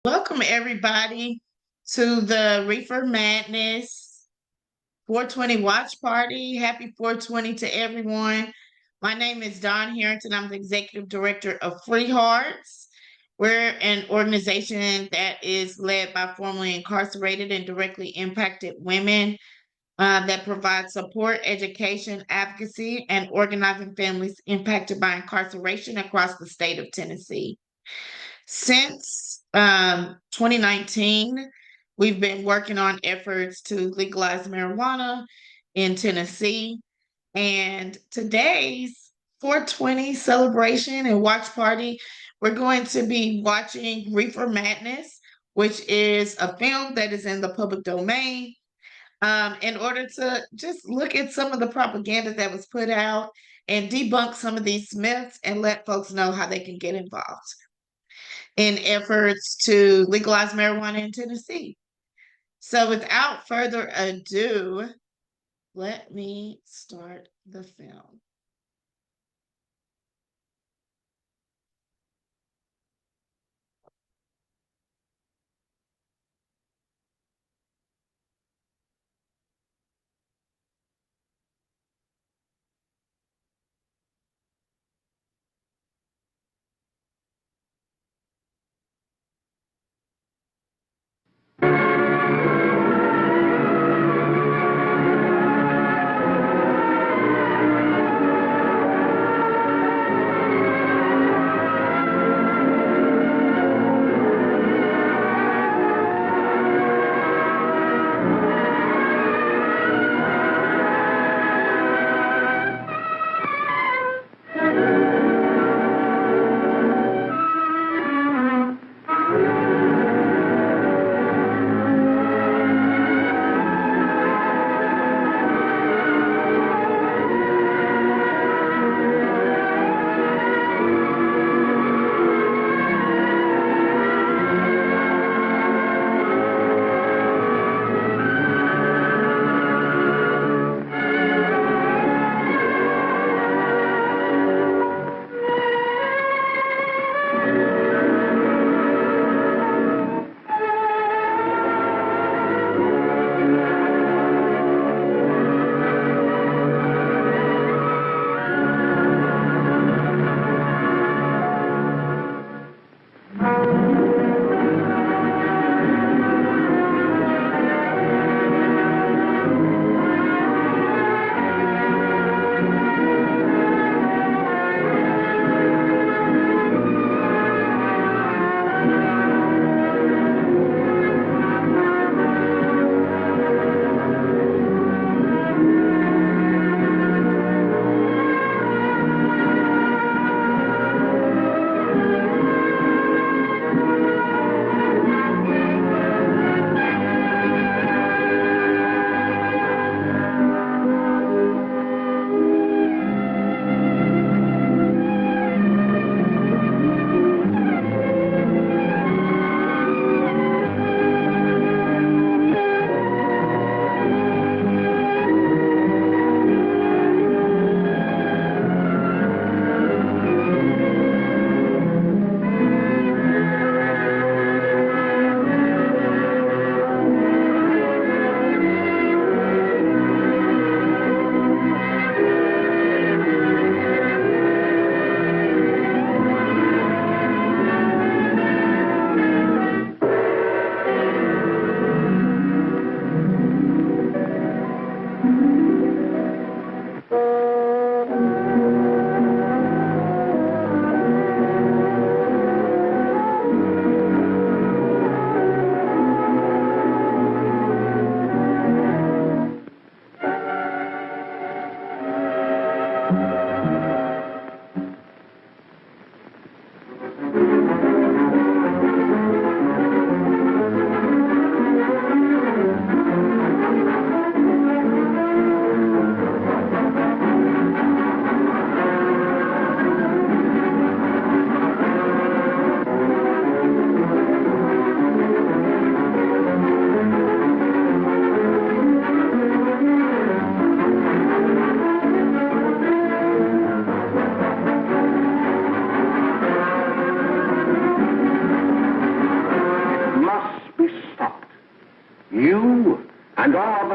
Welcome everybody to the Reefer Madness 420 watch party. Happy 420 to everyone. My name is Dawn Harrington. I'm the executive director of Free Hearts. We're an organization that is led by formerly incarcerated and directly impacted women that provide support, education, advocacy, and organizing families impacted by incarceration across the state of Tennessee. Since 2019, we've been working on efforts to legalize marijuana in Tennessee. And today's 420 celebration and watch party, we're going to be watching Reefer Madness, which is a film that is in the public domain, in order to just look at some of the propaganda that was put out and debunk some of these myths and let folks know how they can get involved in efforts to legalize marijuana in Tennessee. So without further ado, let me start the film.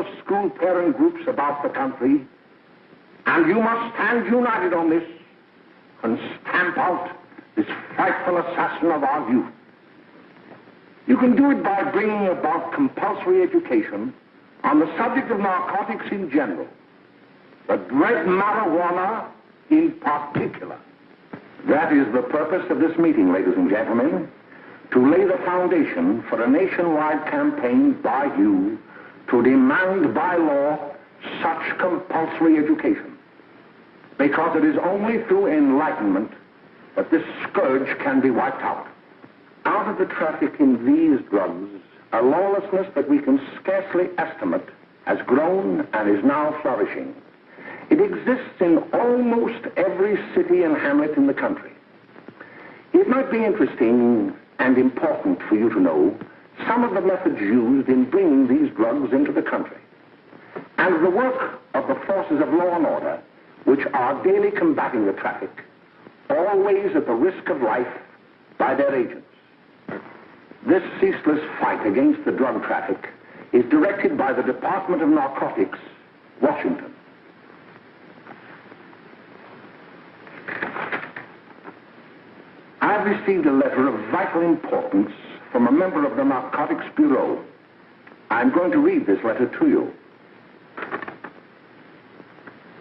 the school parent groups about the country, and you must stand united on this and stamp out this frightful assassin of our youth. You can do it by bringing about compulsory education on the subject of narcotics in general, but dread marijuana in particular. That is the purpose of this meeting, ladies and gentlemen, to lay the foundation for a nationwide campaign by you to demand by law such compulsory education. Because it is only through enlightenment that this scourge can be wiped out. Out of the traffic in these drugs, a lawlessness that we can scarcely estimate has grown and is now flourishing. It exists in almost every city and hamlet in the country. It might be interesting and important for you to know some of the methods used in bringing these drugs into the country, and the work of the forces of law and order, which are daily combating the traffic, always at the risk of life, by their agents. This ceaseless fight against the drug traffic is directed by the Department of Narcotics, Washington. I've received a letter of vital importance from a member of the Narcotics Bureau. I'm going to read this letter to you.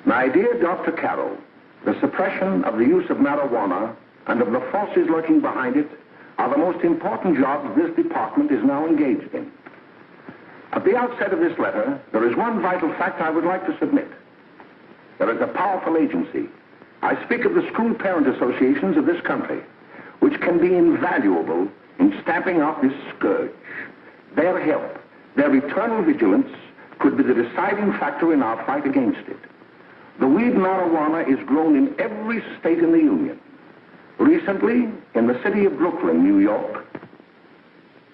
My dear Dr. Carroll, the suppression of the use of marijuana and of the forces lurking behind it are the most important jobs this department is now engaged in. At the outset of this letter, there is one vital fact I would like to submit. There is a powerful agency. I speak of the school parent associations of this country, which can be invaluable in stamping out this scourge. Their help, their eternal vigilance, could be the deciding factor in our fight against it. The weed marijuana is grown in every state in the Union. Recently, in the city of Brooklyn, New York,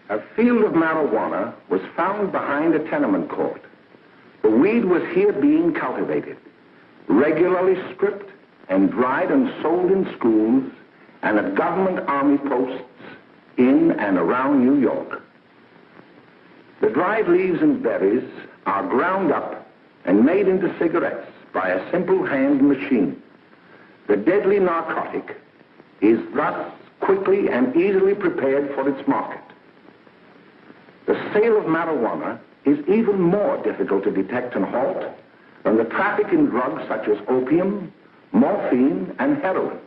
a field of marijuana was found behind a tenement court. The weed was here being cultivated, regularly stripped and dried and sold in schools and at government army posts in and around New York. The dried leaves and berries are ground up and made into cigarettes by a simple hand machine. The deadly narcotic is thus quickly and easily prepared for its market. The sale of marijuana is even more difficult to detect and halt than the traffic in drugs such as opium, morphine, and heroin.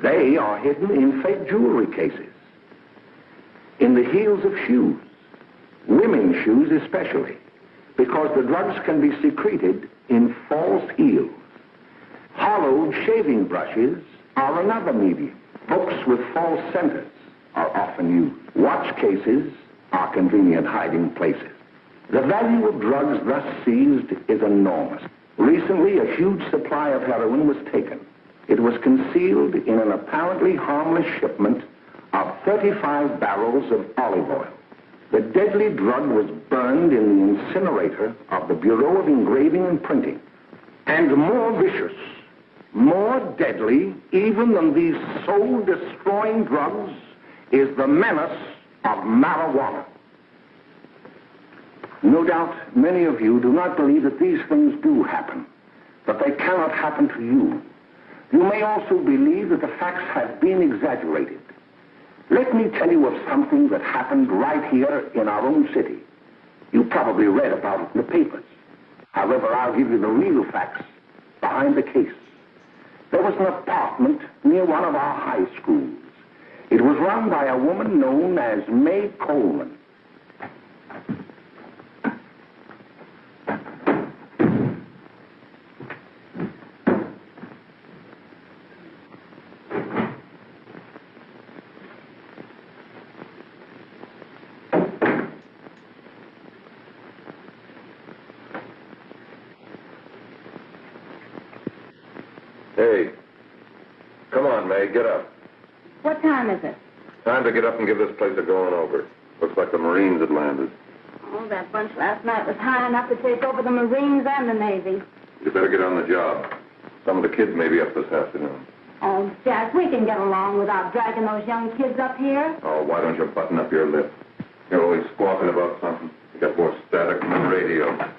They are hidden in fake jewelry cases, in the heels of shoes, women's shoes especially, because the drugs can be secreted in false heels. Hollowed shaving brushes are another medium. Books with false centers are often used. Watch cases are convenient hiding places. The value of drugs thus seized is enormous. Recently, a huge supply of heroin was taken. It was concealed in an apparently harmless shipment of 35 barrels of olive oil. The deadly drug was burned in the incinerator of the Bureau of Engraving and Printing. And more vicious, more deadly, even than these soul-destroying drugs, is the menace of marijuana. No doubt many of you do not believe that these things do happen, but they cannot happen to you. You may also believe that the facts have been exaggerated. Let me tell you of something that happened right here in our own city. You probably read about it in the papers. However, I'll give you the real facts behind the case. There was an apartment near one of our high schools. It was run by a woman known as May Coleman. Hey, come on, May, get up. What time is it? Time to get up and give this place a going over. Looks like the Marines had landed. Oh, that bunch last night was high enough to take over the Marines and the Navy. You better get on the job. Some of the kids may be up this afternoon. Oh, Jack, we can get along without dragging those young kids up here. Oh, why don't you button up your lip? You're always squawking about something. You Got more static from the radio.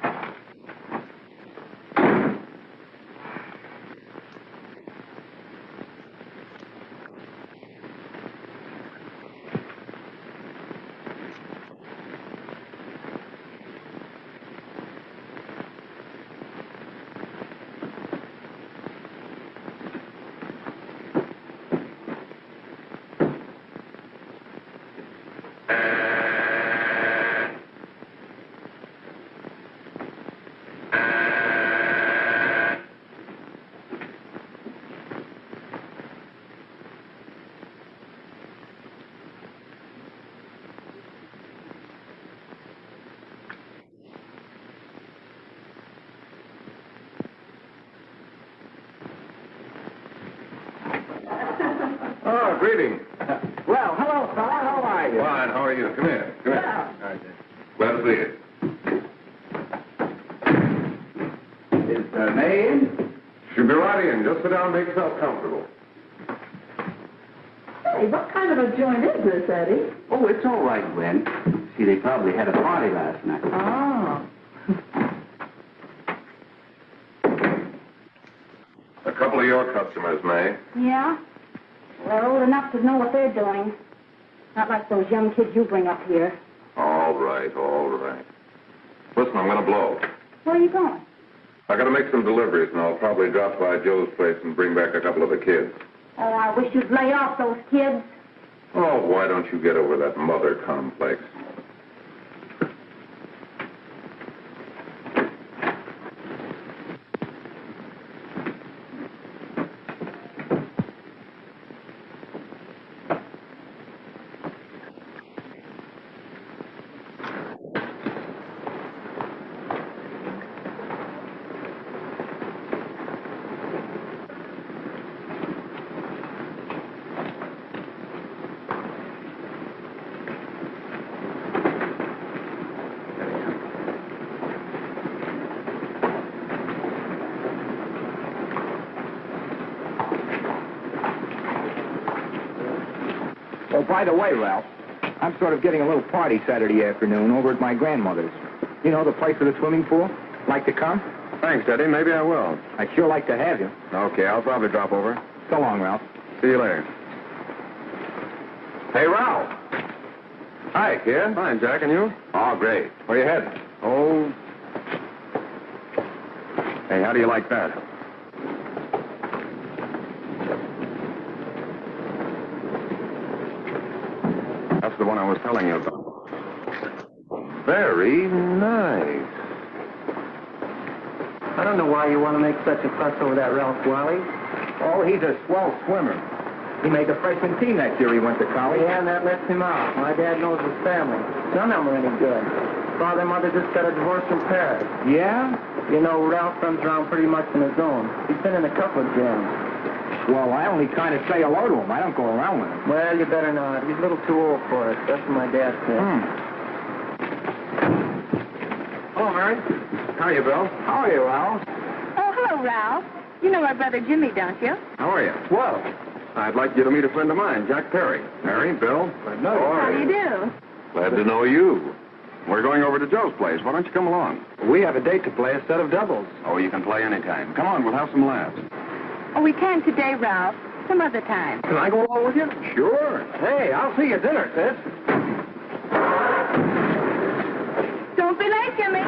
Oh, greetings. Well, hello, fella. How are you? Fine, how are you? Come here. Come here. All right, Glad to see you. Is May in? She'll be right in. Just sit down and make yourself comfortable. Hey, what kind of a joint is this, Eddie? Oh, it's all right, Gwen. See, they probably had a party last night. Oh. A couple of your customers, May. Yeah? They're old enough to know what they're doing. Not like those young kids you bring up here. All right, all right. Listen, I'm going to blow. Where are you going? I got to make some deliveries, and I'll probably drop by Joe's place and bring back a couple of the kids. Oh, I wish you'd lay off those kids. Oh, why don't you get over that mother complex? Oh, by the way, Ralph, I'm sort of getting a little party Saturday afternoon over at my grandmother's. You know, the place with the swimming pool? Like to come? Thanks, Eddie. Maybe I will. I'd sure like to have you. Okay, I'll probably drop over. So long, Ralph. See you later. Hey, Ralph. Hi, kid. Fine, Jack, and you? Oh, great. Where you heading? Oh. Hey, how do you like that? That's the one I was telling you about. Very nice. I don't know why you want to make such a fuss over that Ralph Wally. Oh, he's a swell swimmer. He made the freshman team that year he went to college. Yeah, and that lets him out. My dad knows his family. None of them are any good. Father and mother just got a divorce from Paris. Yeah? You know, Ralph runs around pretty much on his own. He's been in a couple of jams. Well, I only kind of say hello to him. I don't go around with him. Well, you better not. He's a little too old for it. That's what my dad said. Hello, Mary. How are you, Bill? How are you, Ralph? Oh, hello, Ralph. You know my brother Jimmy, don't you? How are you? Well, I'd like you to meet a friend of mine, Jack Perry. Mary, Bill. How do you do? Glad to know you. We're going over to Joe's place. Why don't you come along? we have a date to play, a set of doubles. Oh, you can play anytime. Come on, we'll have some laughs. Oh, we can today, Ralph. Some other time. Can I go along with you? Sure. Hey, I'll see you at dinner, sis. Don't be late, Jimmy.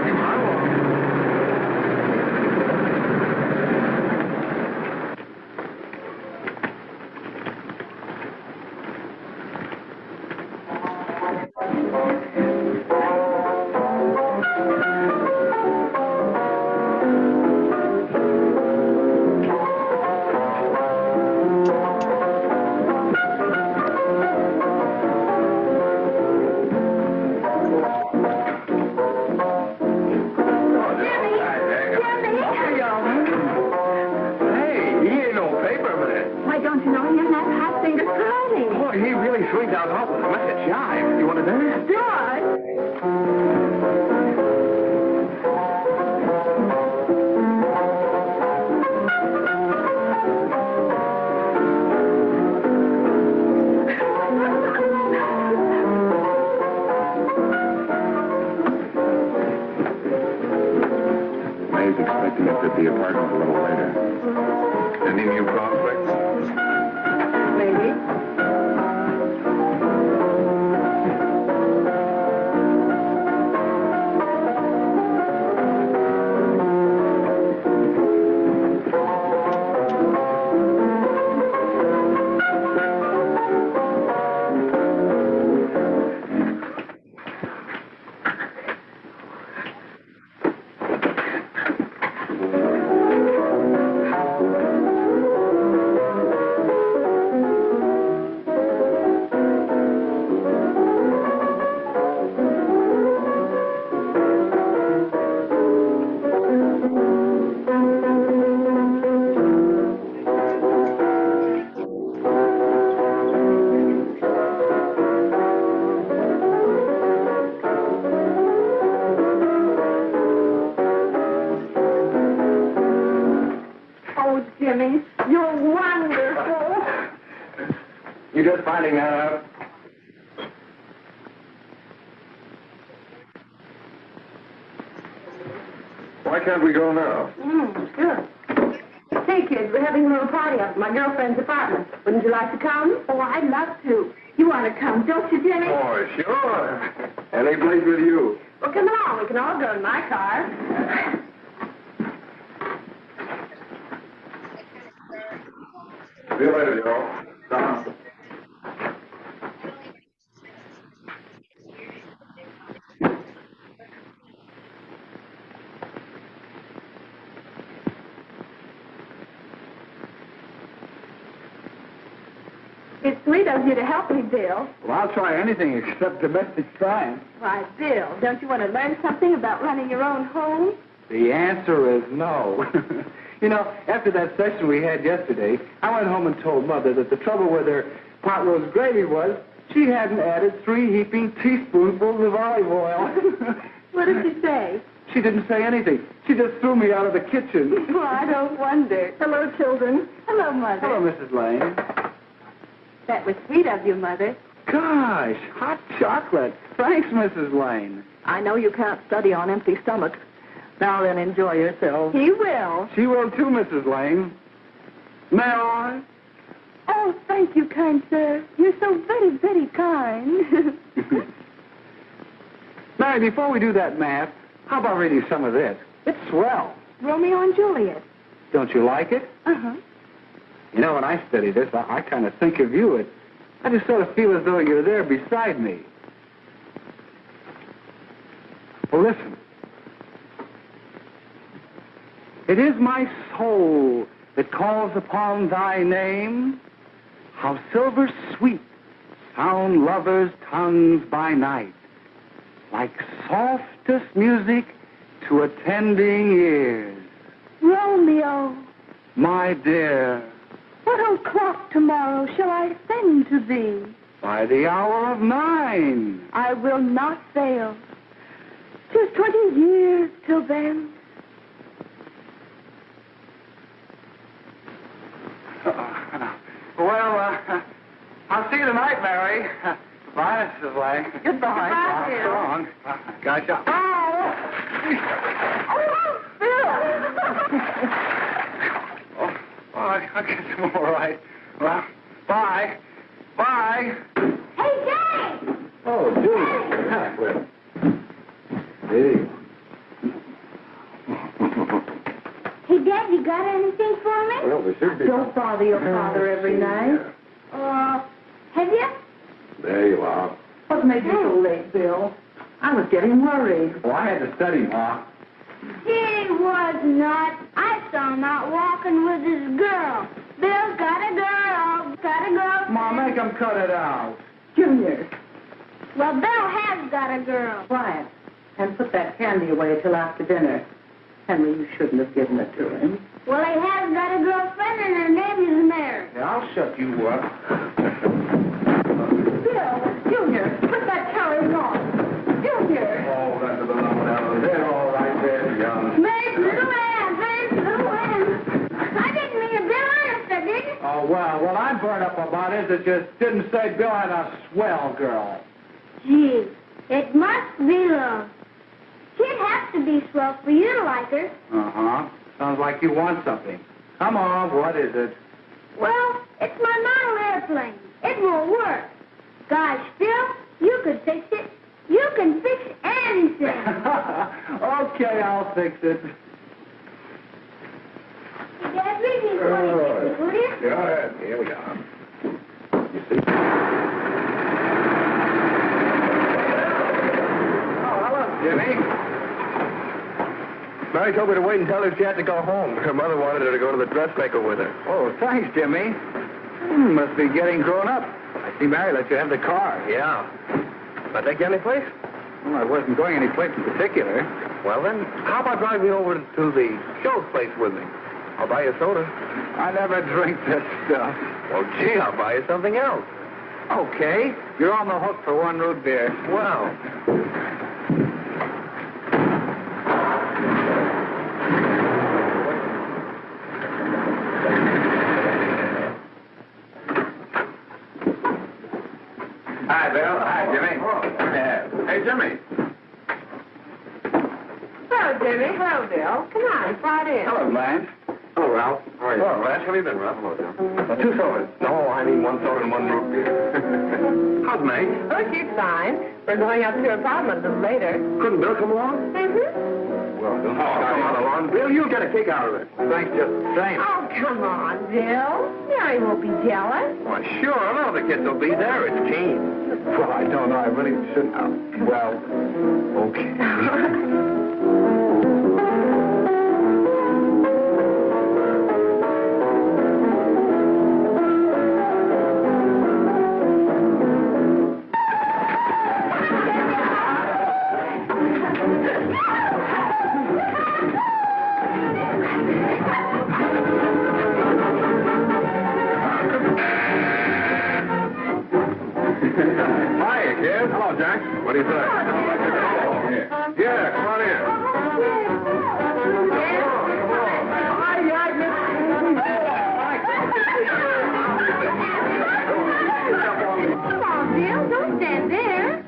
Why don't you know him? That hot finger curly. Boy, he really swings out off with a like a jive. You want to dance? Do I? Any new prospects? Maybe. Oh, Jimmy, you're wonderful. You just finding that out? Why can't we go now? Sure. Hey, kids, we're having a little party up at my girlfriend's apartment. Wouldn't you like to come? Oh, I'd love to. You want to come, don't you, Jimmy? Oh, sure. Any place with you. Well, come along. We can all go in my car. See you later, Joe. It's sweet of you to help me, Bill. Well, I'll try anything except domestic science. Why, Bill, don't you want to learn something about running your own home? The answer is no. You know, after that session we had yesterday, I went home and told Mother that the trouble with her pot roast gravy was she hadn't added 3 heaping teaspoonfuls of olive oil. What did she say? She didn't say anything. She just threw me out of the kitchen. Well, I don't wonder. Hello, children. Hello, Mother. Hello, Mrs. Lane. That was sweet of you, Mother. Gosh, hot chocolate. Thanks, Mrs. Lane. I know you can't study on empty stomachs. Now then, enjoy yourself. He will. She will too, Mrs. Lane. May I? Oh, thank you, kind sir. You're so very, very kind. Mary, before we do that math, how about reading some of this? It's swell. Romeo and Juliet. Don't you like it? Uh-huh. You know, when I study this, I kind of think of you. I just sort of feel as though you're there beside me. Well, listen. It is my soul that calls upon thy name. How silver sweet sound lovers' tongues by night, like softest music to attending ears. Romeo, My dear, what o'clock tomorrow shall I send to thee? by the hour of 9. I will not fail. 'Tis 20 years till then. Well, I'll see you tonight, Mary. Bye, Mrs. Lane. Goodbye. Goodbye, Bill. So long. Gotcha. Oh, I guess I'm all right. Well, bye. Bye. Hey, Daddy! Oh, Julie. Hi, Will. Hey. Hey, Dad, you got anything for me? Well, there should be. Don't bother your father every night. Have you? There you are. What made you so late, Bill? I was getting worried. Well, I had to study, Ma. He was not. I saw him out walking with his girl. Bill's got a girl. Got a girl. Ma, make him cut it out. Junior, Well, Bill has got a girl. quiet. And put that candy away till after dinner. Henry, you shouldn't have given it to him. Well, he has got a girlfriend, and her name is Mary. Yeah, I'll shut you up. Bill, Junior, put that carrying on. Junior! Oh, that's about down there. All right there, young. Mary's little Ann. Mary's little Ann. I didn't mean to Bill honest, I didn't. Oh, well, what I'm burned up about is it just didn't say Bill had a swell girl. Gee, it must be love. She'd have to be swell for you to like her. Uh-huh. Sounds like you want something. Come on, what is it? Well, it's my model airplane. It won't work. Gosh, Bill, you could fix it. You can fix anything. Okay, I'll fix it. Dad, read me for you, will you? Go ahead. Here we are. You see? Oh, hello, Jimmy. Mary told me to wait and tell her she had to go home. Her mother wanted her to go to the dressmaker with her. Oh, thanks, Jimmy. Must be getting grown up. I see Mary let you have the car. Yeah. Can I take you any place? Well, I wasn't going any place in particular. Well, then, how about driving me over to the show place with me? I'll buy you a soda. I never drink that stuff. Well, gee, I'll buy you something else. Okay, you're on the hook for one root beer. Well. Hi, Bill. Hi, Jimmy. Hey, Jimmy. Hello, Jimmy. Hello, Bill. Come on, slide in. Hello, Blanche. Hello, Ralph. How are you? Hello, Ralph. How have you been, Ralph? Hello, Jim. 2 sodas. No, I mean 1 soda and 1 root beer. How's May? Oh, she's fine. We're going up to her apartment a little later. Couldn't Bill come along? Well, don't Come on along. Bill, you'll get a kick out of it. Thanks just the same. Oh, come on, Bill. Mary won't be jealous. Why, sure. None of the kids will be there. It's Gene. Well, I don't know. I really shouldn't. Well, okay. Hiya, kid. Hello, Jack. What do you say? Yeah, come on in. Come on, Bill, don't stand there.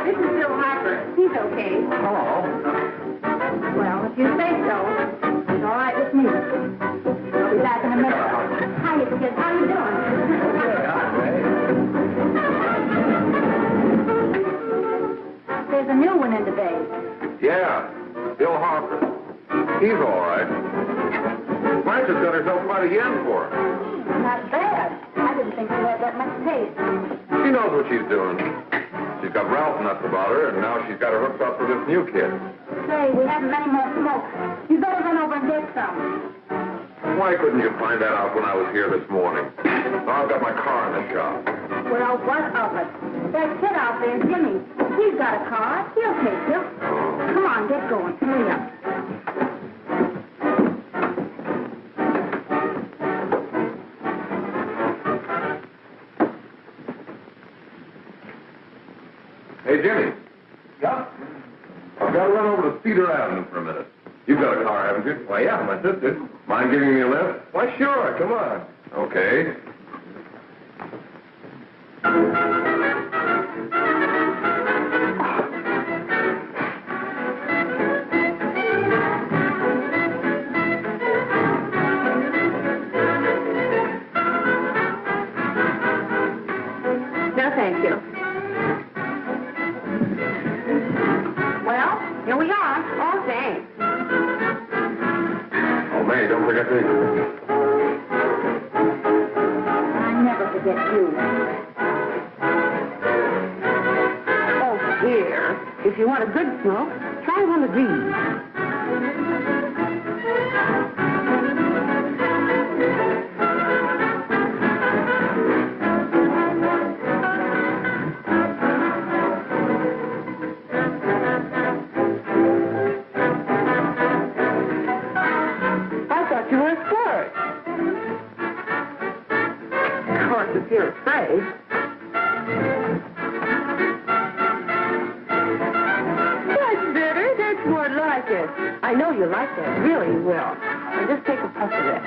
This is Bill Harper. He's okay. Hello. Well, if you say so, it's all right with me. I'll be back in a minute. Hiya, kids. How you doing? There's a new one in the bay. Yeah, Bill Harper. He's all right. Blanche's got herself quite a yen for her. Not bad. I didn't think she had that much taste. She knows what she's doing. She's got Ralph nuts about her, and now she's got her hooked up with this new kid. Say, we haven't many more smoke. You better run over and get some. Why couldn't you find that out when I was here this morning? Now I've got my car in the shop. Well, what of it? That kid out there, Jimmy, he's got a car. He'll take you. Come on, get going. Hurry up. Hey, Jimmy. Yeah? I've got to run over to Cedar Avenue for a minute. You've got a car, haven't you? Why, yeah, my sister. Mind giving me a lift? Why, sure. Come on. Okay. No, thank you. Well, here we are. Oh, thanks. Oh, May, don't forget me. I never forget you. Oh, dear. If you want a good smoke, try one of these. I thought you were a flirt. Of course, if you're afraid. That's better. That's more like it. I know you like that. Really, you will. Now just take a puff of that.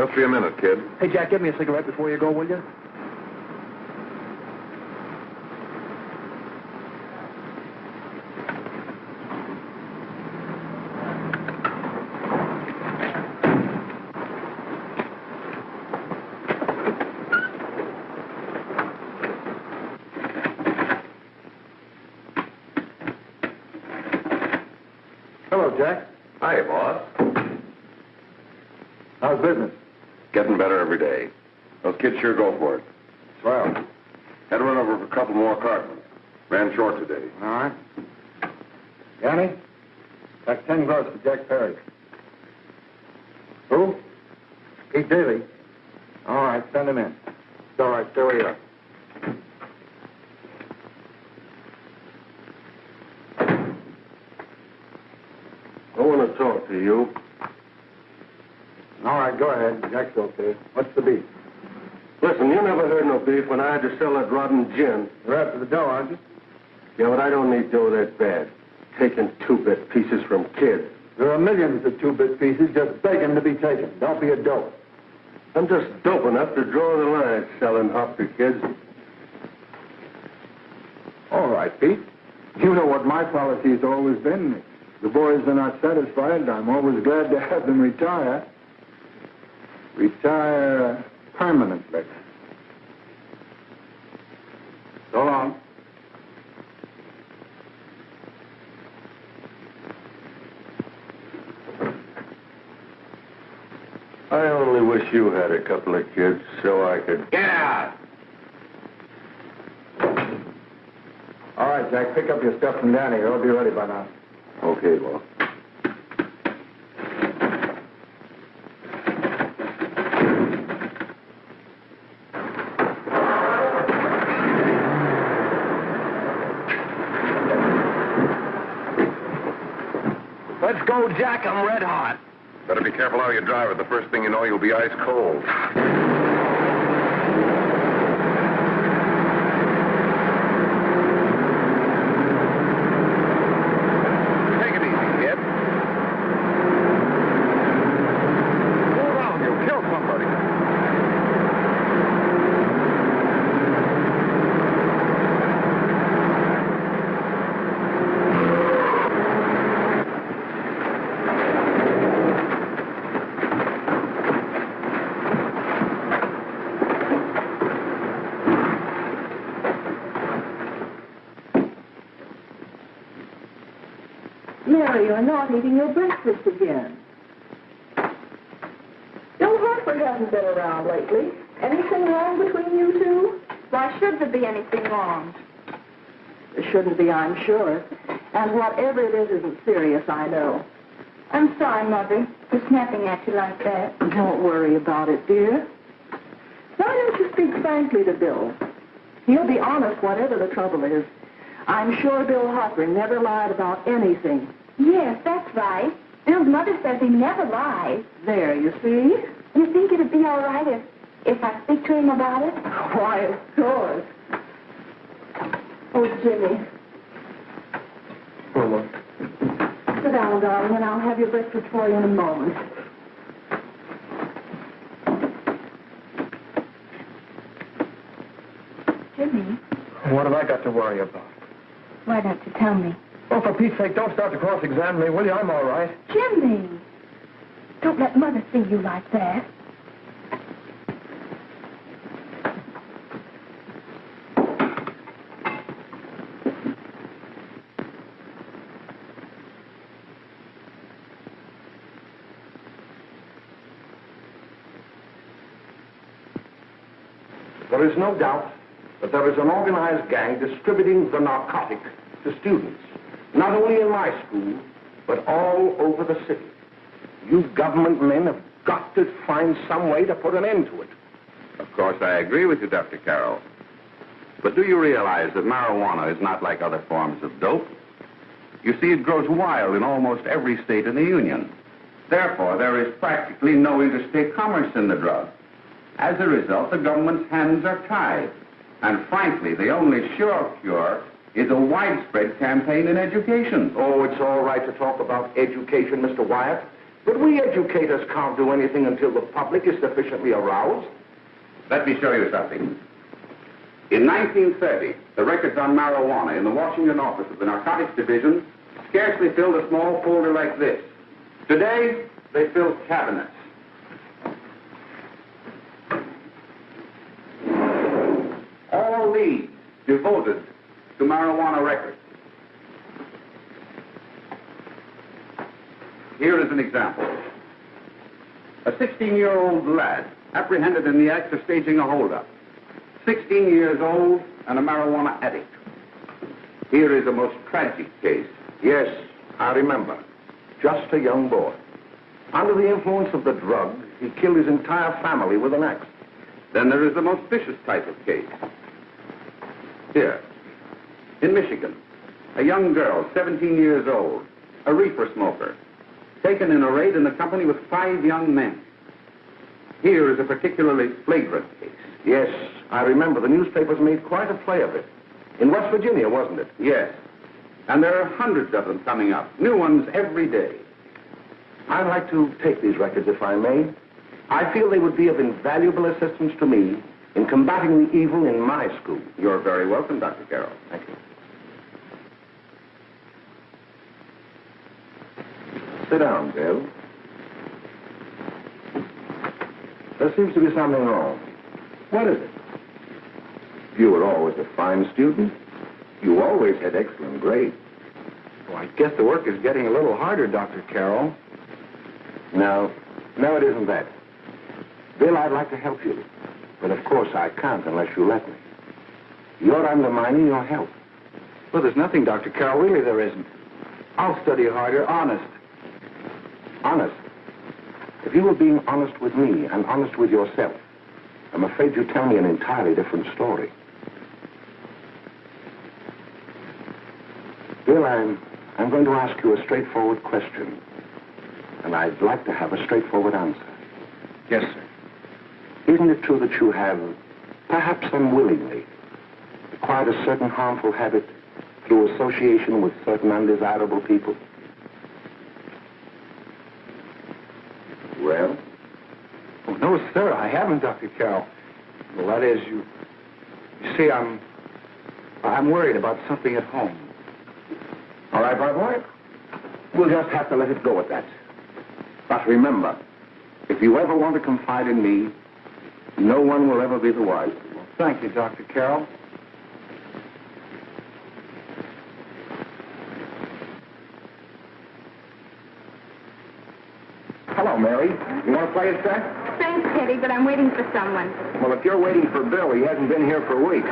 Just be a minute, kid. Hey, Jack, give me a cigarette before you go, will you? Hello, Jack. Hi, boss. How's business? Getting better every day. Those kids sure go for it. Swell. Had to run over for a couple more cartons. Ran short today. All right. Yanni, that's 10 gross for Jack Perry. Who? Pete Daly. All right, send him in. It's all right, stay where you are. I want to talk to you. All right, go ahead. Jack's okay. What's the beef? Listen, you never heard no beef when I had to sell that rotten gin. You're after the dough, aren't you? Yeah, but I don't need dough that bad. Taking two-bit pieces from kids. There are millions of two-bit pieces just begging to be taken. Don't be a dope. I'm just dope enough to draw the line selling hop to kids. All right, Pete. You know what my policy has always been. If the boys are not satisfied, I'm always glad to have them retire. Retire permanently. So long. I only wish you had a couple of kids so I could... Get out! All right, Jack, pick up your stuff from Danny. It'll be ready by now. Okay, boss. Let's go, Jack. I'm red hot. Better be careful how you drive it. The first thing you know, you'll be ice cold. Take it easy, kid. Go around, you'll kill somebody. Mary, you're not eating your breakfast again. Bill Harper hasn't been around lately. Anything wrong between you two? Why should there be anything wrong? There shouldn't be, I'm sure. And whatever it is isn't serious, I know. I'm sorry, Mother, for snapping at you like that. Don't worry about it, dear. Why don't you speak frankly to Bill? He'll be honest whatever the trouble is. I'm sure Bill Harper never lied about anything. Yes, that's right. Bill's mother says he never lies. There, you see? You think it'd be all right if I speak to him about it? Why, of course. Oh, Jimmy. Oh, what? Sit down, darling, and I'll have your breakfast for you in a moment. Jimmy, What have I got to worry about? why don't you tell me? Oh, for Pete's sake, don't start to cross-examine me, will you? I'm all right. Jimmy! Don't let Mother see you like that. There is no doubt that there is an organized gang distributing the narcotic to students, not only in my school, but all over the city. You government men have got to find some way to put an end to it. Of course, I agree with you, Dr. Carroll. But do you realize that marijuana is not like other forms of dope? You see, it grows wild in almost every state in the Union. Therefore, there is practically no interstate commerce in the drug. As a result, the government's hands are tied. And frankly, the only sure cure is a widespread campaign in education. Oh, it's all right to talk about education, Mr. Wyatt, But we educators can't do anything until the public is sufficiently aroused. Let me show you something. In 1930, the records on marijuana in the Washington office of the Narcotics Division scarcely filled a small folder like this. Today, they fill cabinets. All these devoted to marijuana records. Here is an example. A 16-year-old lad apprehended in the act of staging a holdup. 16 years old and a marijuana addict. Here is a most tragic case. Yes, I remember. Just a young boy. Under the influence of the drug, he killed his entire family with an axe. Then there is the most vicious type of case. Here, in Michigan, a young girl, 17 years old, a reefer smoker, taken in a raid in the company with 5 young men. Here is a particularly flagrant case. Yes, I remember. The newspapers made quite a play of it. In West Virginia, wasn't it? Yes. And there are hundreds of them coming up, new ones every day. I'd like to take these records, if I may. I feel they would be of invaluable assistance to me in combating the evil in my school. You're very welcome, Dr. Carroll. Thank you. Sit down, Bill. There seems to be something wrong. What is it? You were always a fine student. You always had excellent grades. Well, I guess the work is getting a little harder, Dr. Carroll. No, it isn't that. Bill, I'd like to help you. But of course I can't unless you let me. You're undermining your health. Well, there's nothing, Dr. Carroll. Really, there isn't. I'll study harder, honest. Honest? If you were being honest with me and honest with yourself, I'm afraid you'd tell me an entirely different story. Bill, I'm going to ask you a straightforward question. And I'd like to have a straightforward answer. Yes, sir. Isn't it true that you have, perhaps unwillingly, acquired a certain harmful habit through association with certain undesirable people? Well? Oh, no, sir, I haven't, Dr. Carroll. Well, that is, you see, I'm worried about something at home. All right, my boy. We'll just have to let it go at that. But remember, if you ever want to confide in me, no one will ever be the wiser. Well, thank you, Dr. Carroll. Hello, Mary. You want to play a set? Thanks, Teddy, but I'm waiting for someone. Well, if you're waiting for Bill, he hasn't been here for weeks.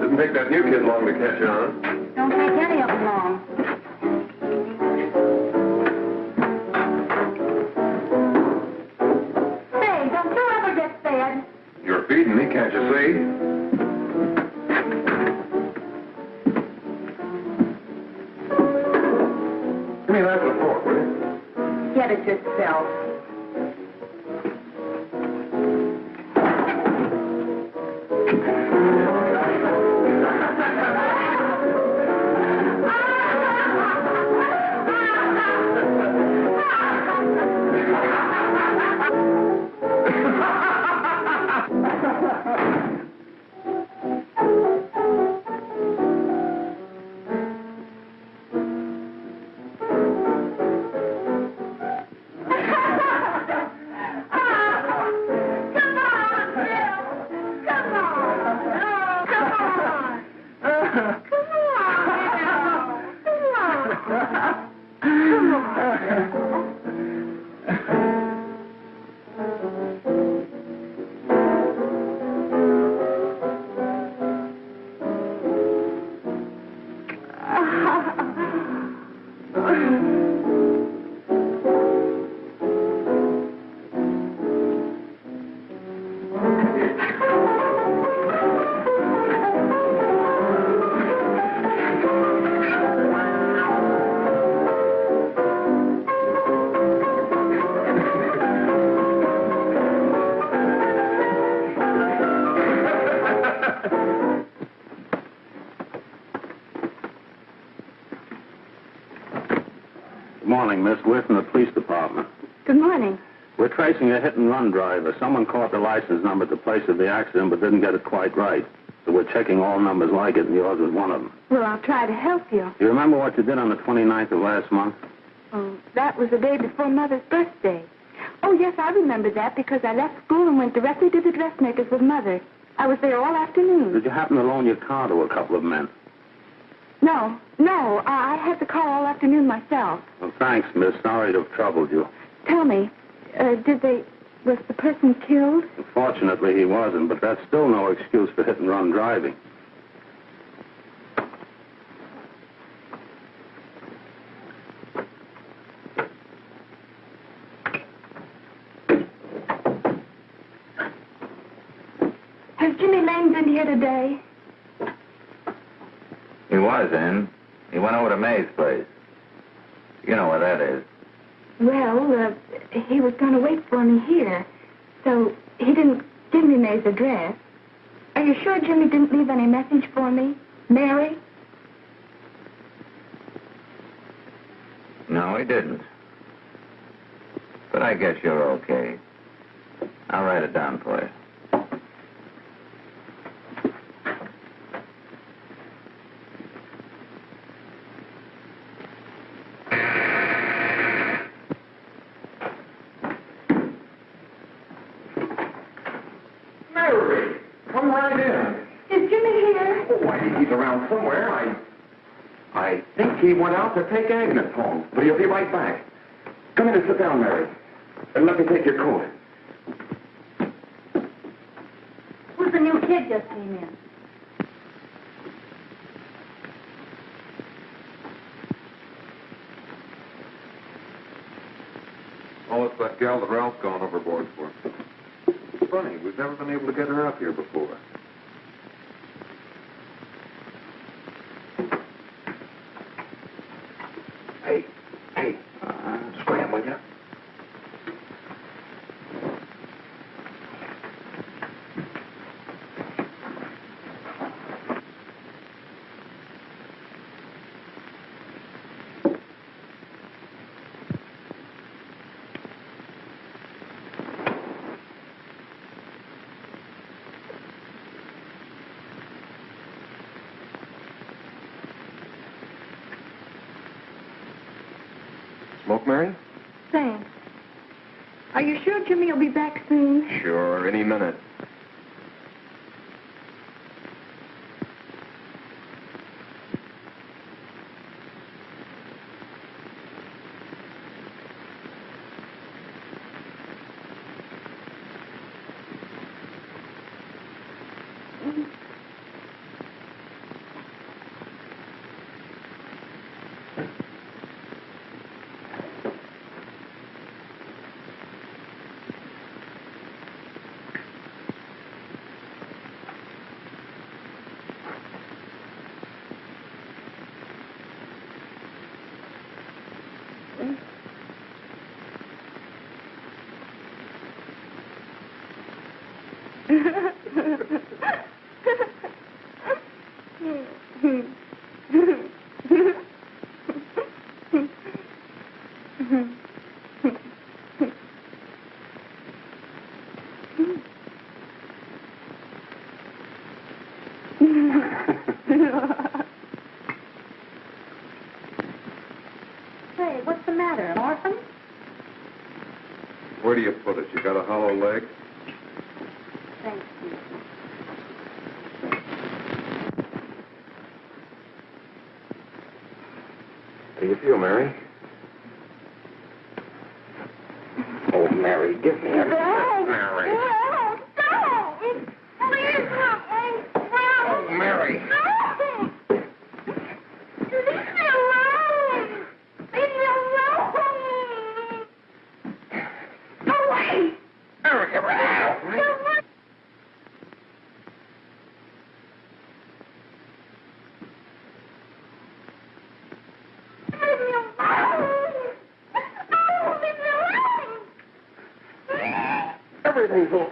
Didn't take that new kid long to catch on. Don't take any of them long. Say, don't you ever get fed? You're feeding me, can't you see? Give me that with a fork, will you? Get it yourself. morning, miss. We're from the police department. Good morning. We're tracing a hit-and-run driver. Someone caught the license number at the place of the accident but didn't get it quite right. So we're checking all numbers like it, and yours was one of them. Well, I'll try to help you. Do you remember what you did on the 29th of last month? Oh, that was the day before Mother's birthday. Oh, yes, I remember that because I left school and went directly to the dressmaker's with Mother. I was there all afternoon. Did you happen to loan your car to a couple of men? No, I had the car all afternoon myself. Well, thanks, miss. Sorry to have troubled you. Tell me, was the person killed? Fortunately, he wasn't, but that's still no excuse for hit-and-run driving. Has Jimmy Lane been here today? He was in. He went over to May's place. You know where that is. Well, he was going to wait for me here, so he didn't give me May's address. Are you sure Jimmy didn't leave any message for me? Mary? No, he didn't. But I guess you're okay. I'll write it down for you. Mary, come right in. Is Jimmy here? Oh, he's around somewhere. I think he went out to take Agnes home, but he'll be right back. Come in and sit down, Mary. And let me take your coat. Who's the new kid just came in? Oh, it's that gal that Ralph's gone overboard for. Funny, we've never been able to get her up here before. Hey, scram, will you? Smoke, Mary? Thanks. Are you sure Jimmy will be back soon? Sure, any minute. Say, what's the matter? An orphan? Where do you put it? You got a hollow leg? Thank you. How do you feel, Mary? Oh, Mary, give me a... Mary. Oh, Mary. Everything's all...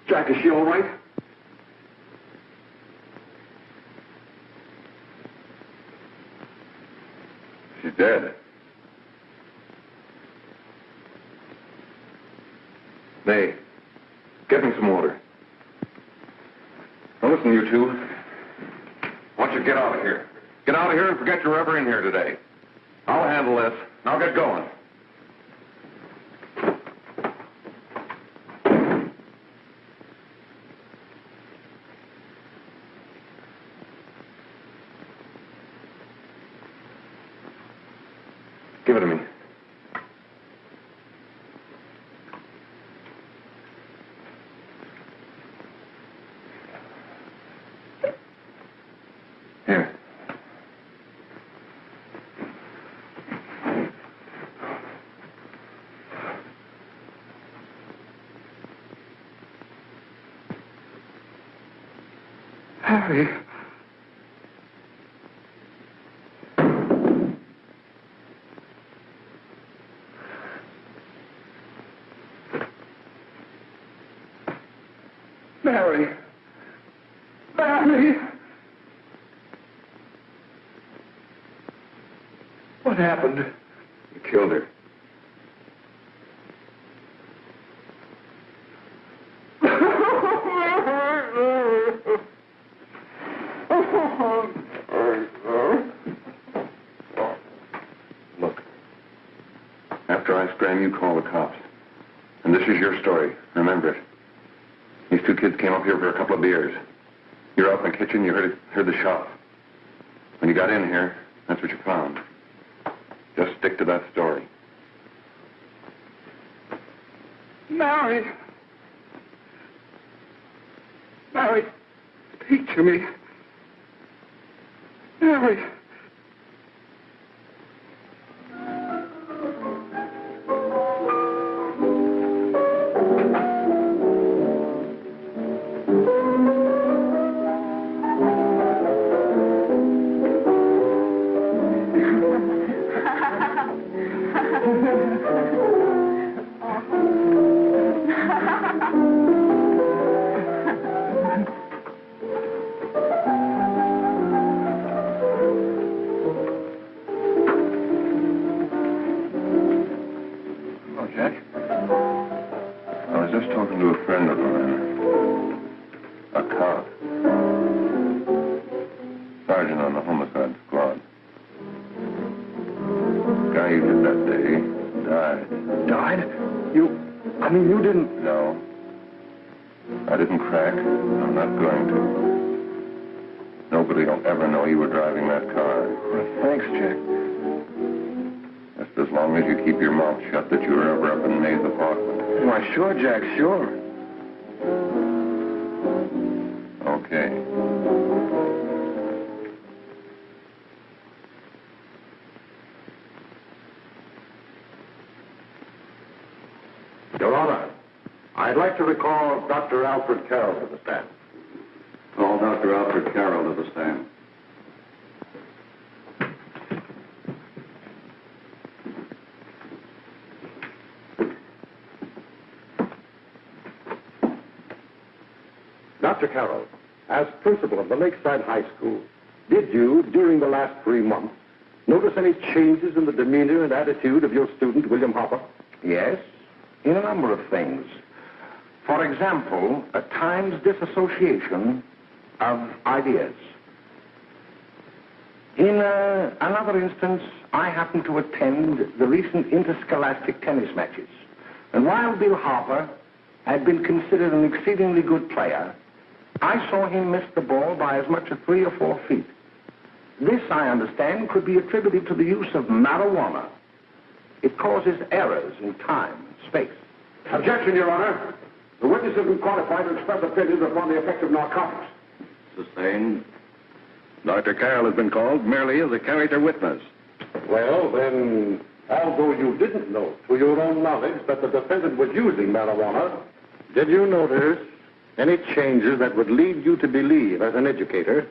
Jack, is she all right? She's dead. May, get me some water. Now listen, you two. Why don't you get out of here? Get out of here and forget you're ever in here today. I'll handle this. Now get going. Give it to me. Here. Harry. Mary. Mary. What happened? You killed her. Look, after I scram, you call the cops. And this is your story. Remember it. These two kids came up here for a couple of beers. You're out in the kitchen, you heard the shot. When you got in here, that's what you found. Just stick to that story. Mary! Mary, speak to me. Mary! Talking to a friend of mine, a cop, sergeant on the homicide squad. The guy you did that day died. Died? You didn't... No. I didn't crack. I'm not going to. Nobody will ever know you were driving that car. Thanks, Jack. Just as long as you keep your mouth shut that you were ever up in May's apartment. Why, sure, Jack, sure. Okay. Your Honor, I'd like to recall Dr. Alfred Carroll to the stand. Call Dr. Alfred Carroll to the stand. Dr. Carroll, as principal of the Lakeside High School, did you, during the last 3 months, notice any changes in the demeanor and attitude of your student, William Hopper? Yes, in a number of things. For example, at times disassociation of ideas. In another instance, I happened to attend the recent interscholastic tennis matches. And while Bill Hopper had been considered an exceedingly good player, I saw him miss the ball by as much as 3 or 4 feet. This, I understand, could be attributed to the use of marijuana. It causes errors in time and space. Objection, Your Honor. The witness has been qualified to express opinions upon the effect of narcotics. Sustained. Dr. Carroll has been called merely as a character witness. Well, then, although you didn't know to your own knowledge that the defendant was using marijuana, did you notice any changes that would lead you to believe, as an educator,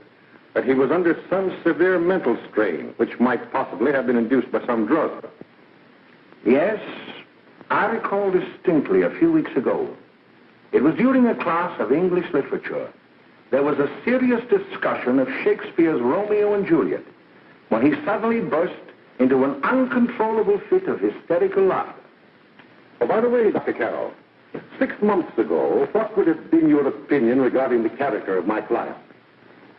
that he was under some severe mental strain, which might possibly have been induced by some drug? Yes, I recall distinctly a few weeks ago, It was during a class of English literature. There was a serious discussion of Shakespeare's Romeo and Juliet when he suddenly burst into an uncontrollable fit of hysterical laughter. Oh, by the way, Dr. Carroll, 6 months ago, what would have been your opinion regarding the character of my client?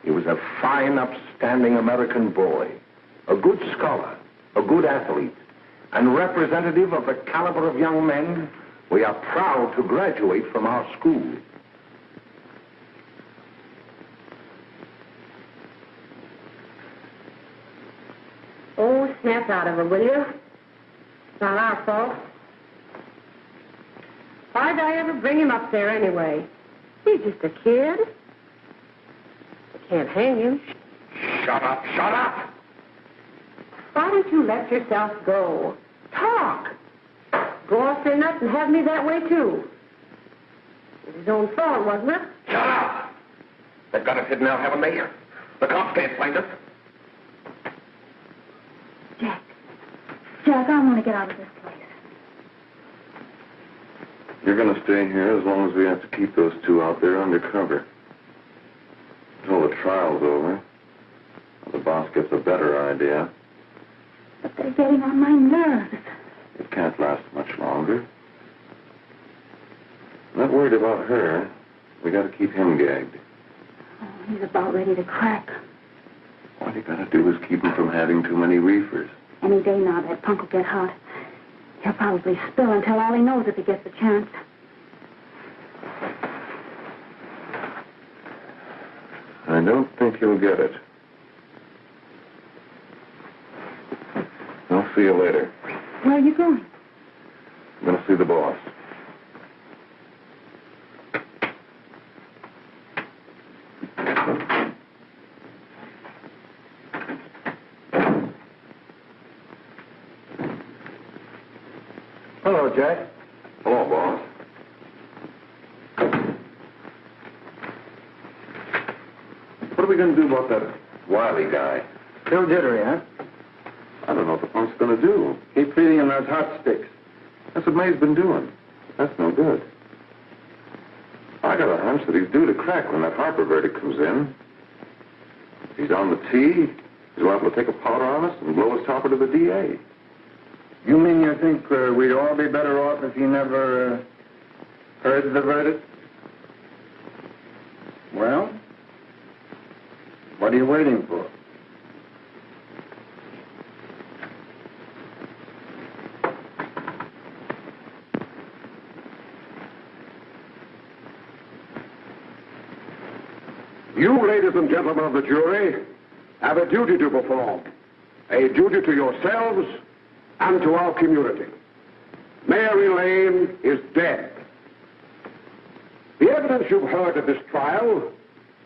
He was a fine, upstanding American boy, a good scholar, a good athlete, and representative of the caliber of young men we are proud to graduate from our school. Oh, snap out of it, will you? It's not our fault. Why'd I ever bring him up there anyway? He's just a kid. I can't hang him. Shut up, shut up! Why don't you let yourself go? Talk. Go off your nuts and have me that way, too. It was his own fault, wasn't it? Shut up! They've got us hidden out, haven't they? The cops can't find us. Jack, I want to get out of this place. You're going to stay here as long as we have to keep those two out there undercover. Until the trial's over. The boss gets a better idea. But they're getting on my nerves. It can't last much longer. I'm not worried about her. We got to keep him gagged. Oh, he's about ready to crack. All you got to do is keep him from having too many reefers. Any day now, that punk will get hot. He'll probably spill and tell all he knows if he gets the chance. I don't think he'll get it. I'll see you later. Where are you going? I'm going to see the boss. Hello, Jack. Hello, boss. What are we going to do about that Wiley guy? Still jittery, huh? I don't know what the punk's going to do. Keep feeding him those hot sticks. That's what May's been doing. That's no good. I got a hunch that he's due to crack when that Harper verdict comes in. If he's on the tee, he's liable to take a powder on us and blow his topper to the DA. You mean you think we'd all be better off if he never heard the verdict? Well, what are you waiting for? You, ladies and gentlemen of the jury, have a duty to perform. A duty to yourselves and to our community. Mary Lane is dead. The evidence you've heard at this trial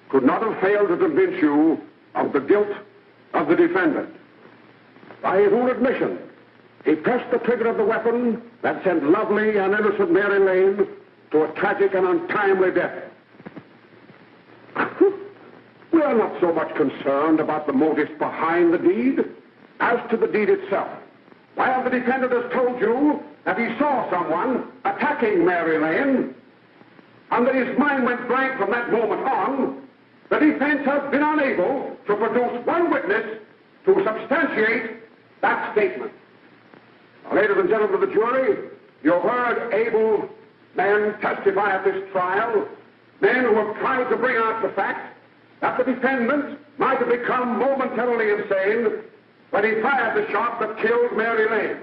could not have failed to convince you of the guilt of the defendant. By his own admission, he pressed the trigger of the weapon that sent lovely and innocent Mary Lane to a tragic and untimely death. We are not so much concerned about the motives behind the deed as to the deed itself. While the defendant has told you that he saw someone attacking Mary Lane and that his mind went blank from that moment on, the defense has been unable to produce one witness to substantiate that statement. Now, ladies and gentlemen of the jury, you heard able men testify at this trial, men who have tried to bring out the fact that the defendant might have become momentarily insane when he fired the shot that killed Mary Lane.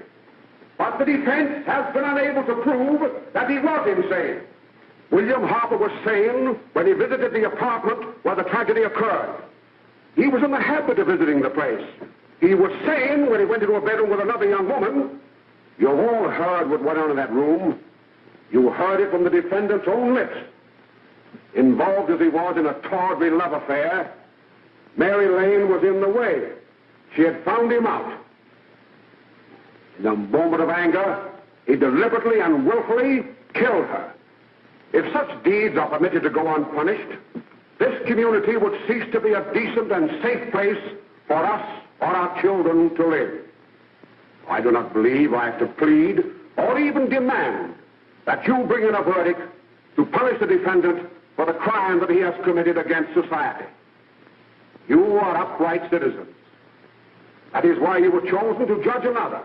But the defense has been unable to prove that he was insane. William Harper was sane when he visited the apartment where the tragedy occurred. He was in the habit of visiting the place. He was sane when he went into a bedroom with another young woman. You've all heard what went on in that room. You heard it from the defendant's own lips. Involved as he was in a tawdry love affair, Mary Lane was in the way. She had found him out. In a moment of anger, he deliberately and willfully killed her. If such deeds are permitted to go unpunished, this community would cease to be a decent and safe place for us or our children to live. I do not believe I have to plead or even demand that you bring in a verdict to punish the defendant for the crime that he has committed against society. You are upright citizens. That is why you were chosen to judge another.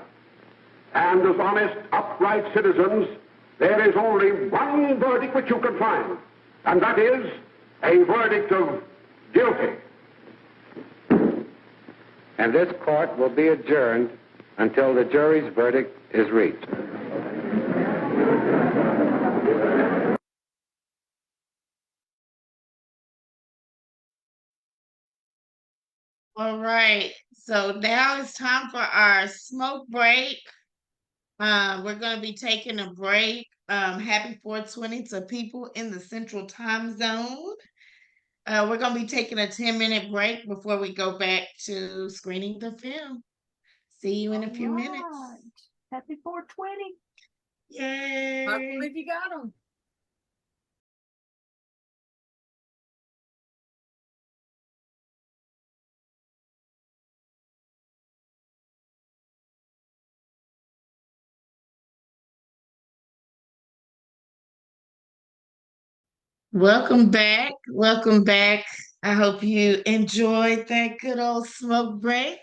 And as honest, upright citizens, there is only one verdict which you can find, and that is a verdict of guilty. And this court will be adjourned until the jury's verdict is reached. All right, so now it's time for our smoke break. We're going to be taking a break. Happy 420 to people in the Central Time Zone. We're going to be taking a 10-minute break before we go back to screening the film. See you in a few minutes. Happy 420. Yay. I believe you got them. Welcome back. Welcome back. I hope you enjoyed that good old smoke break.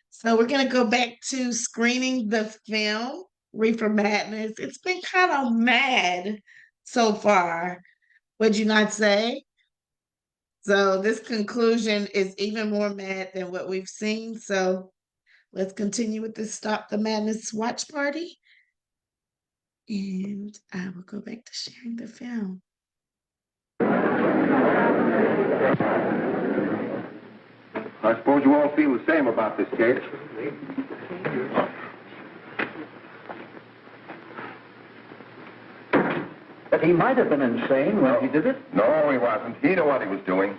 So we're going to go back to screening the film, Reefer Madness. It's been kind of mad so far, would you not say? So this conclusion is even more mad than what we've seen. So let's continue with this Stop the Madness watch party. And I will go back to sharing the film. I suppose you all feel the same about this case. But he might have been insane when he did it. No, he wasn't. He knew what he was doing.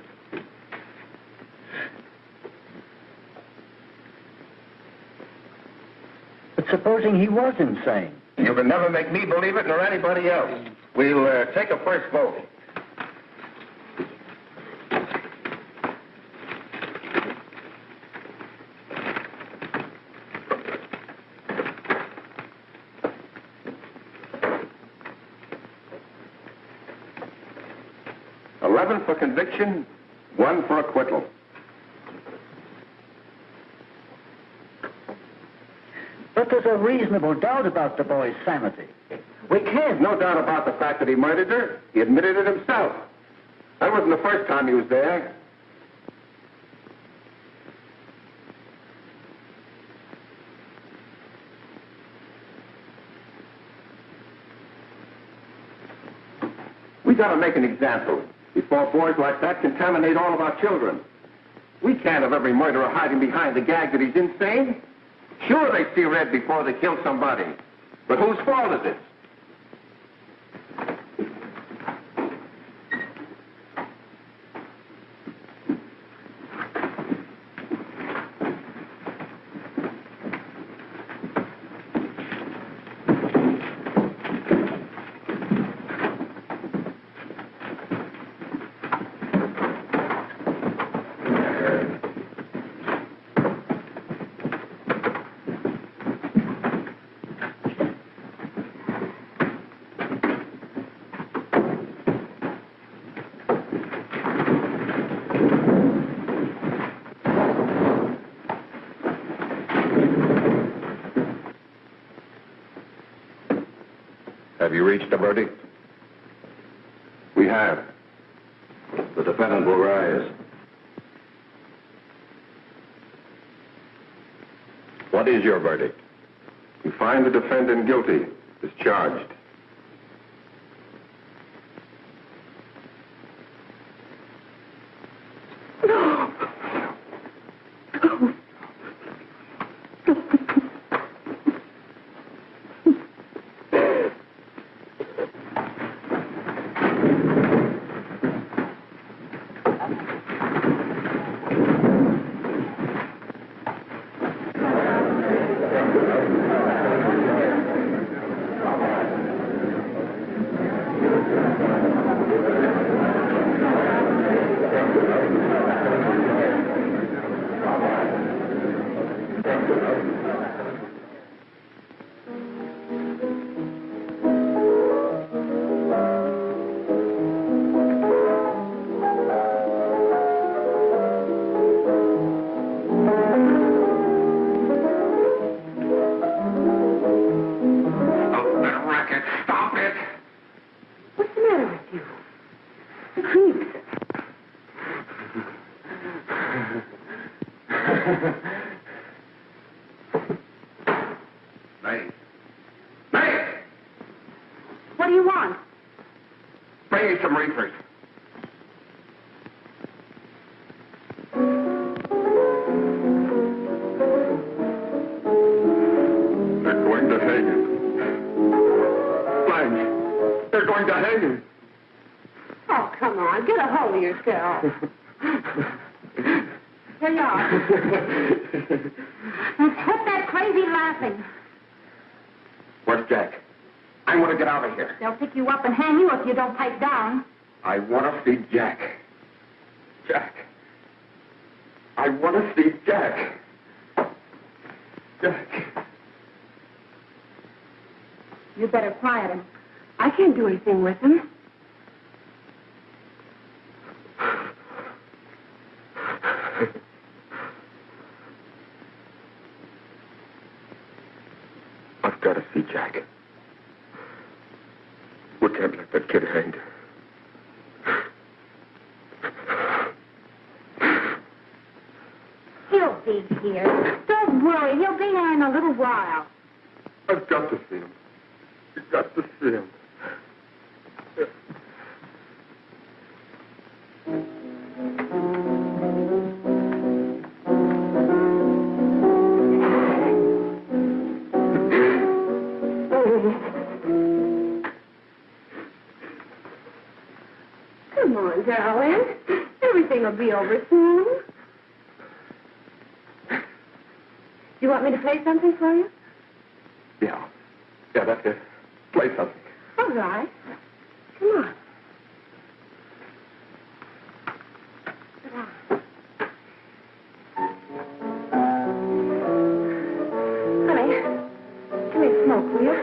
But supposing he was insane? You can never make me believe it, nor anybody else. We'll take a first vote. For conviction, 1 for acquittal. But there's a reasonable doubt about the boy's sanity. We can't. No doubt about the fact that he murdered her. He admitted it himself. That wasn't the first time he was there. We gotta make an example before boys like that contaminate all of our children. We can't have every murderer hiding behind the gag that he's insane. Sure, they see red before they kill somebody. But whose fault is it? Have you reached a verdict? We have. The defendant will rise. What is your verdict? We find the defendant guilty, as charged. you. The creeps. May. May! What do you want? Bring me some reefers. They're going to hang him. Blanche, they're going to hang him. Oh, come on. Get a hold of yourself. Here you are. And quit that crazy laughing. Where's Jack? I want to get out of here. They'll pick you up and hang you if you don't pipe down. I want to see Jack. Jack. I want to see Jack. Jack. You better quiet him. I can't do anything with him. I've got to see Jack. We can't let that kid hang. He'll be here. Don't worry. He'll be here in a little while. I've got to see him. You've got to see him. Come on, darling. Everything will be over soon. You want me to play something for you? Yeah. Yeah, that's it. Play something. All right. Come on. Sit down. Honey, give me a smoke, will you?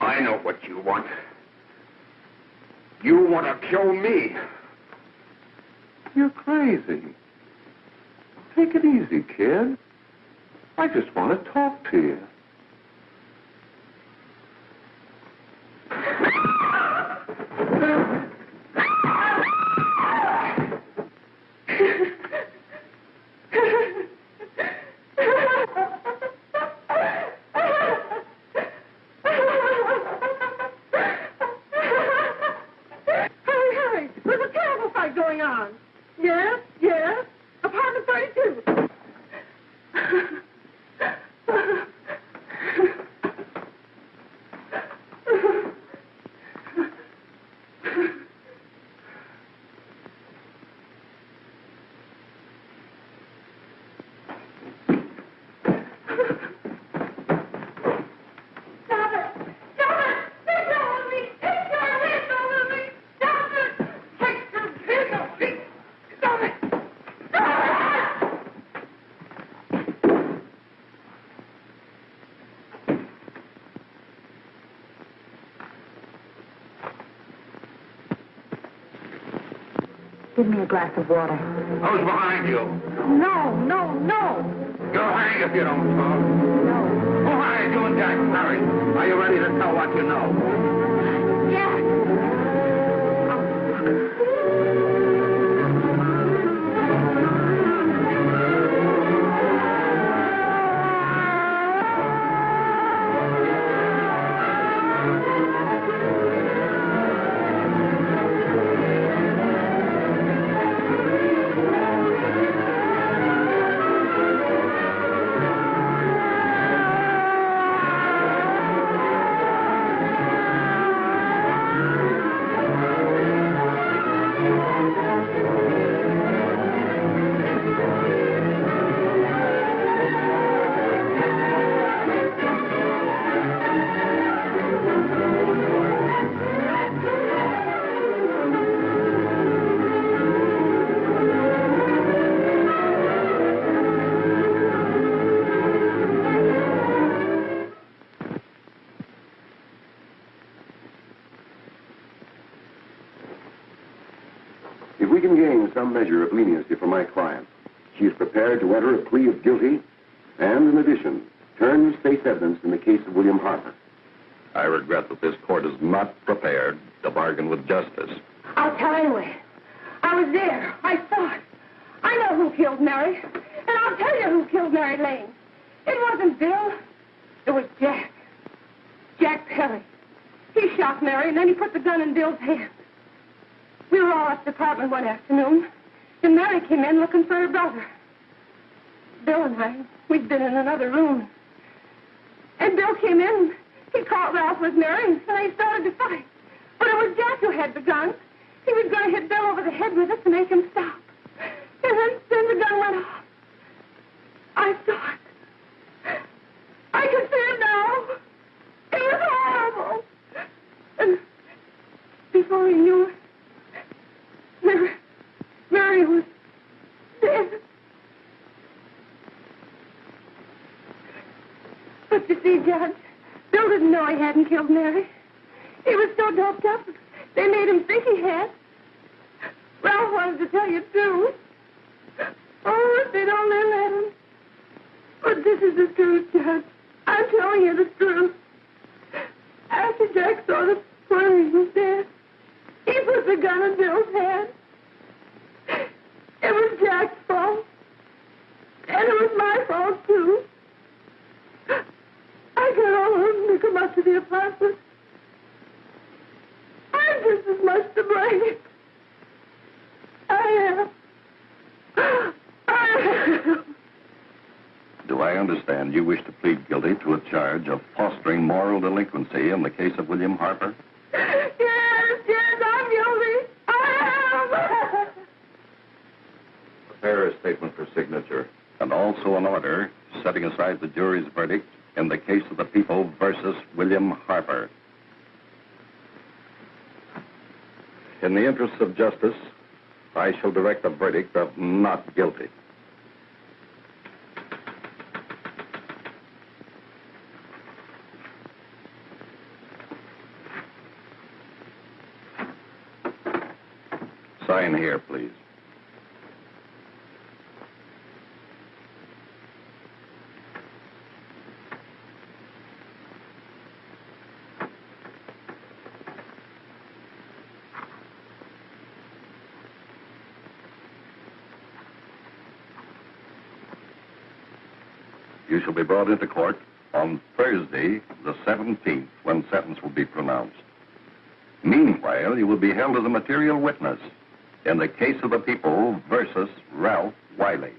I know what you want. You want to kill me. You're crazy. Take it easy, kid. I just want to talk to you. There's a terrible fight going on. Yes, yes. Apartment 32. Stop it! Give me a glass of water. Who's behind you? No, no, no. You'll hang if you don't talk. No. Who hired you and Jack Perry? Are you ready to tell what you know? Jack. If we can gain some measure of leniency for my client, she is prepared to enter a plea of guilty and, in addition, turn the state's evidence in the case of William Harper. I regret that this court is not prepared to bargain with justice. I'll tell anyway. I was there. I saw it. I know who killed Mary. And I'll tell you who killed Mary Lane. It wasn't Bill. It was Jack. Jack Perry. He shot Mary, and then he put the gun in Bill's hand. We were all at the apartment one afternoon, and Mary came in looking for her brother. Bill and I, we'd been in another room. And Bill came in, he caught Ralph with Mary, and they started to fight. But it was Jack who had the gun. He was going to hit Bill over the head with it to make him stop. And then the gun went off. I saw it. I can see it now. It was horrible. And before he knew it, Mary was dead. But you see, Judge, Bill didn't know he hadn't killed Mary. He was so doped up, they made him think he had. Ralph wanted to tell you, too. Oh, if they'd only let him. But this is the truth, Judge. I'm telling you the truth. After Jack saw the he was dead, he put the gun in Bill's hand. It was Jack's fault. And it was my fault, too. I got all of them to come up to the apartment. I'm just as much to blame. I am. Do I understand you wish to plead guilty to a charge of fostering moral delinquency in the case of William Harper? Yes, I'm guilty. I am. Prepare a statement for signature, and also an order setting aside the jury's verdict in the case of the people versus William Harper. In the interests of justice, I shall direct a verdict of not guilty. Sign here, please. You shall be brought into court on Thursday, the 17th, when sentence will be pronounced. Meanwhile, you will be held as a material witness in the case of the people versus Ralph Wiley.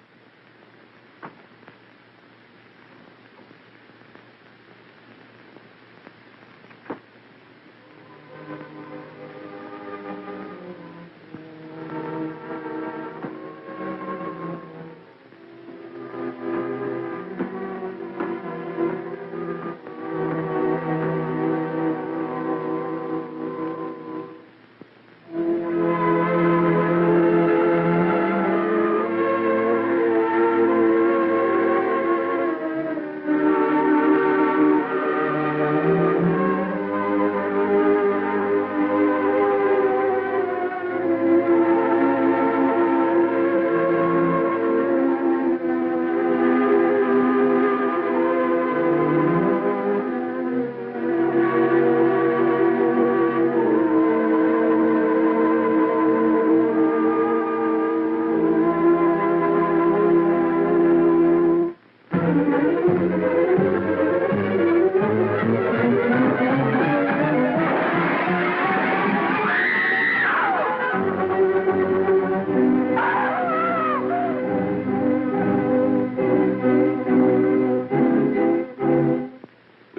We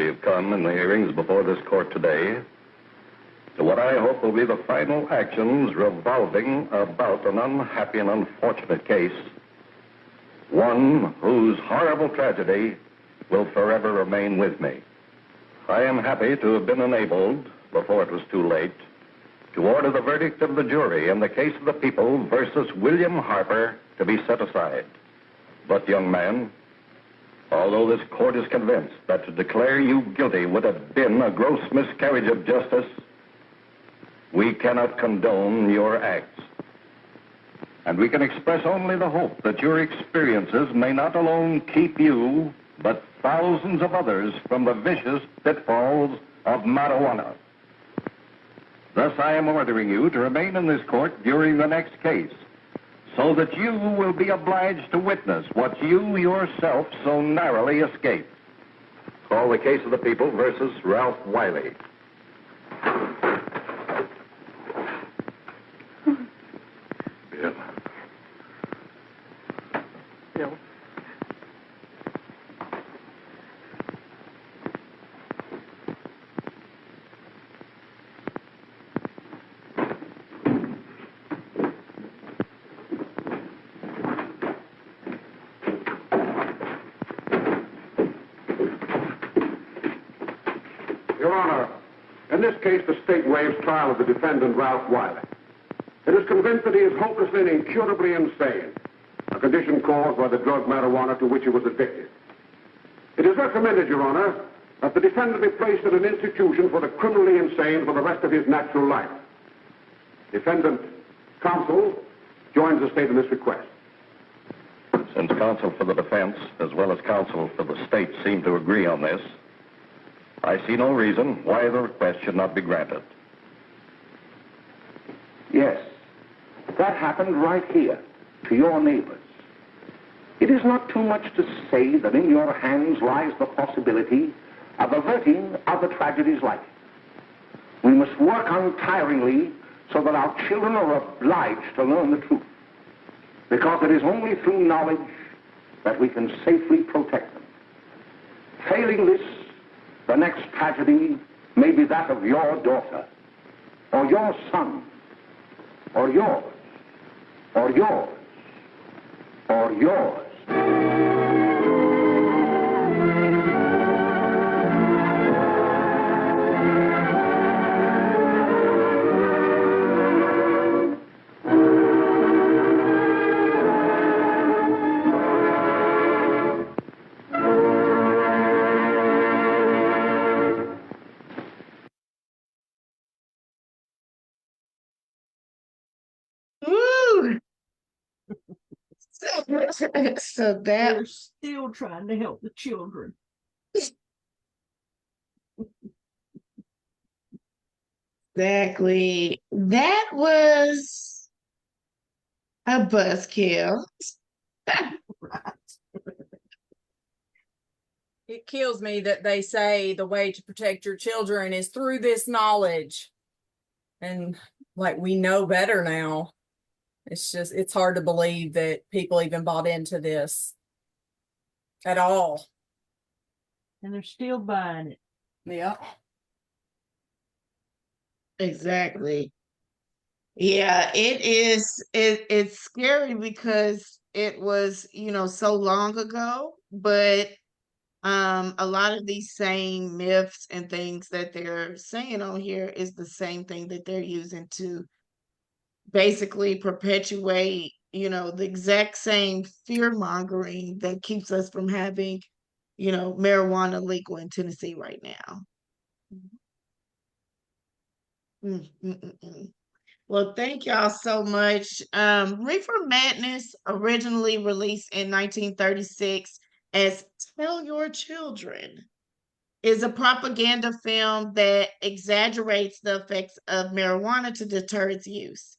have come in the hearings before this court today to what I hope will be the final actions revolving about an unhappy and unfortunate case, one whose horrible tragedy will forever remain with me. I am happy to have been enabled, before it was too late, to order the verdict of the jury in the case of the people versus William Harper to be set aside. But, young man, although this court is convinced that to declare you guilty would have been a gross miscarriage of justice, we cannot condone your acts. And we can express only the hope that your experiences may not alone keep you, but thousands of others from the vicious pitfalls of marijuana. Thus, I am ordering you to remain in this court during the next case, so that you will be obliged to witness what you yourself so narrowly escaped. Call the case of the people versus Ralph Wiley. Bill. Bill. Your Honor, in this case, the state waives trial of the defendant, Ralph Wiley. It is convinced that he is hopelessly and incurably insane, a condition caused by the drug marijuana to which he was addicted. It is recommended, Your Honor, that the defendant be placed in an institution for the criminally insane for the rest of his natural life. Defendant counsel joins the state in this request. Since counsel for the defense, as well as counsel for the state, seem to agree on this, I see no reason why the request should not be granted. Yes, that happened right here, to your neighbors. It is not too much to say that in your hands lies the possibility of averting other tragedies like it. We must work untiringly so that our children are obliged to learn the truth, because it is only through knowledge that we can safely protect them. Failing this, the next tragedy may be that of your daughter, or your son, or yours, or yours, or yours. Woo! So that We're still trying to help the children. exactly. That was a buzzkill. It kills me that they say the way to protect your children is through this knowledge. And like, we know better now. It's hard to believe that people even bought into this at all. And they're still buying it. Yeah. Exactly. Yeah, it is. It's scary because it was, so long ago, but a lot of these same myths and things that they're saying on here is the same thing that they're using to basically perpetuate, the exact same fear mongering that keeps us from having, marijuana legal in Tennessee right now. Well, thank y'all so much. Reefer Madness, originally released in 1936 as Tell Your Children, is a propaganda film that exaggerates the effects of marijuana to deter its use.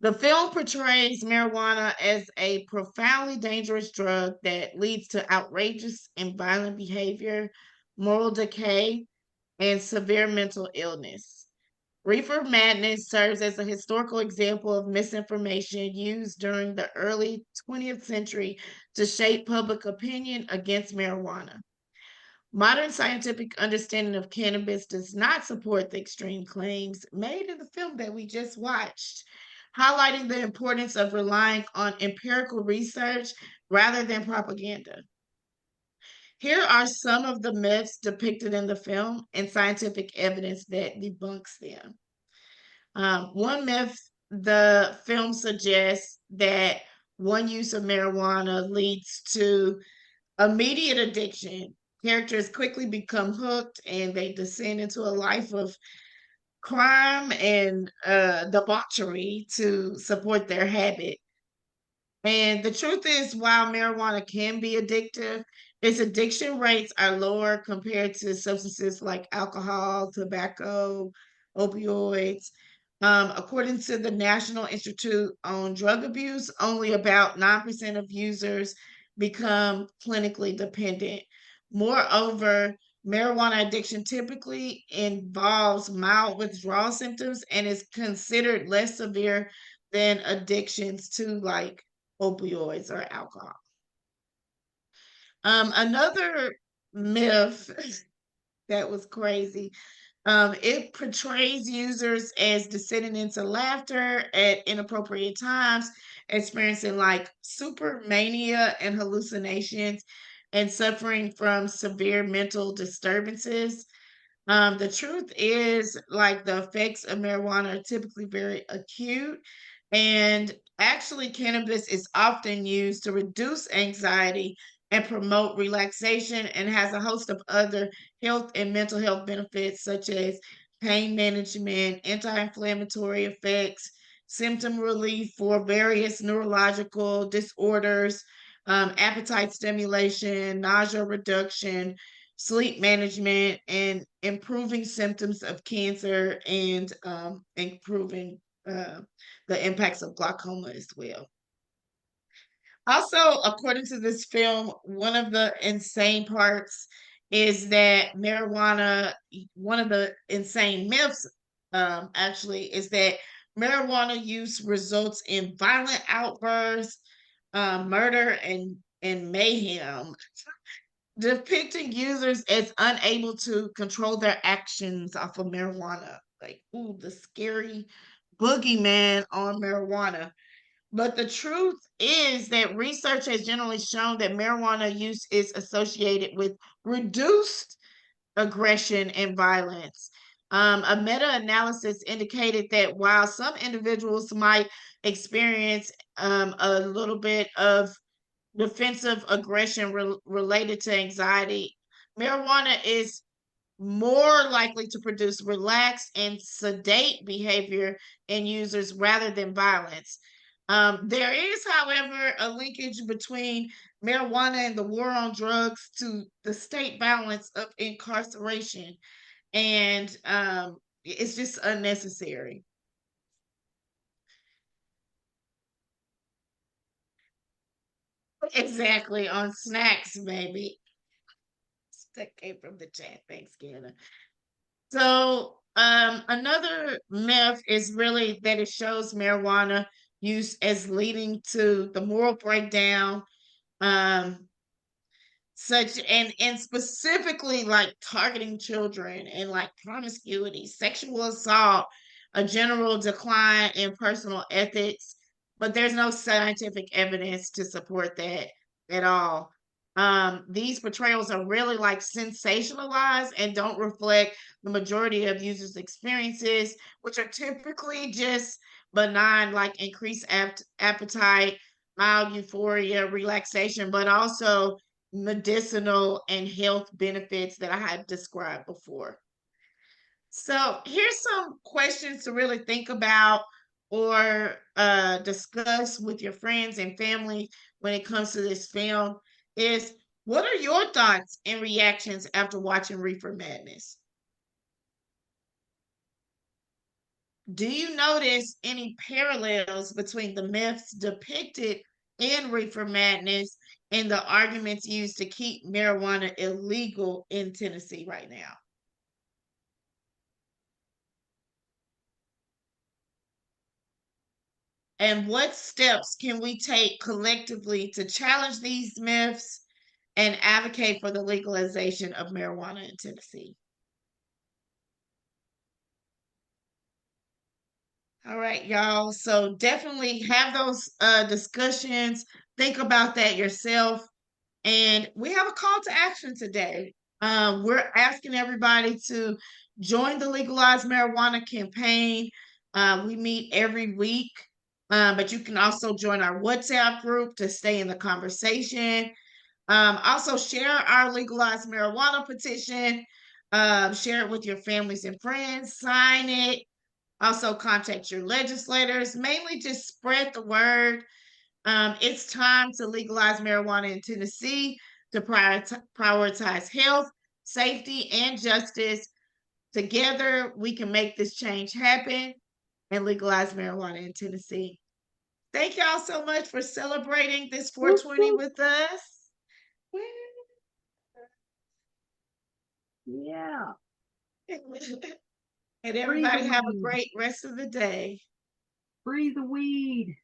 The film portrays marijuana as a profoundly dangerous drug that leads to outrageous and violent behavior, moral decay, and severe mental illness. Reefer Madness serves as a historical example of misinformation used during the early 20th century to shape public opinion against marijuana. Modern scientific understanding of cannabis does not support the extreme claims made in the film that we just watched, highlighting the importance of relying on empirical research rather than propaganda. Here are some of the myths depicted in the film and scientific evidence that debunks them. One myth, the film suggests that one use of marijuana leads to immediate addiction. Characters quickly become hooked and they descend into a life of crime and debauchery to support their habit. And the truth is, while marijuana can be addictive, its addiction rates are lower compared to substances like alcohol, tobacco, opioids. According to the National Institute on Drug Abuse, only about 9% of users become clinically dependent. Moreover, marijuana addiction typically involves mild withdrawal symptoms and is considered less severe than addictions to like opioids or alcohol. Another myth that was crazy. It portrays users as descending into laughter at inappropriate times, experiencing like super mania and hallucinations, and suffering from severe mental disturbances. The truth is, like, the effects of marijuana are typically very acute, and actually, cannabis is often used to reduce anxiety and promote relaxation, and has a host of other health and mental health benefits, such as pain management, anti inflammatory effects, symptom relief for various neurological disorders, appetite stimulation, nausea reduction, sleep management, and improving symptoms of cancer, and improving uh, the impacts of glaucoma as well. Also, according to this film, one of the insane parts is that marijuana, one of the insane myths, actually, is that marijuana use results in violent outbursts, murder, and mayhem, depicting users as unable to control their actions off of marijuana. Like, ooh, the scary boogeyman on marijuana. But the truth is that research has generally shown that marijuana use is associated with reduced aggression and violence. A meta analysis indicated that while some individuals might experience a little bit of defensive aggression related to anxiety, marijuana is more likely to produce relaxed and sedate behavior in users rather than violence. There is, however, a linkage between marijuana and the war on drugs to the state balance of incarceration, and it's just unnecessary. Exactly, on snacks, maybe. That came from the chat. Thanks, Kiana. So, another myth is really that it shows marijuana use as leading to the moral breakdown, um, such and specifically like targeting children and like promiscuity, sexual assault, a general decline in personal ethics, but there's no scientific evidence to support that at all. These portrayals are really like sensationalized and don't reflect the majority of users' experiences, which are typically just benign, like increased appetite, mild euphoria, relaxation, but also medicinal and health benefits that I had described before. So here's some questions to really think about or discuss with your friends and family when it comes to this film is, what are your thoughts and reactions after watching Reefer Madness? Do you notice any parallels between the myths depicted in Reefer Madness and the arguments used to keep marijuana illegal in Tennessee right now? And what steps can we take collectively to challenge these myths and advocate for the legalization of marijuana in Tennessee? All right, y'all. So definitely have those discussions. Think about that yourself. And we have a call to action today. We're asking everybody to join the Legalize Marijuana campaign. We meet every week, but you can also join our WhatsApp group to stay in the conversation. Also, share our Legalize Marijuana petition. Share it with your families and friends. Sign it. Also, contact your legislators. Mainly just spread the word. It's time to legalize marijuana in Tennessee to prioritize health, safety, and justice. Together, we can make this change happen and legalize marijuana in Tennessee. Thank y'all so much for celebrating this 420 with us. Yeah. And everybody have a great rest of the day. Free the weed.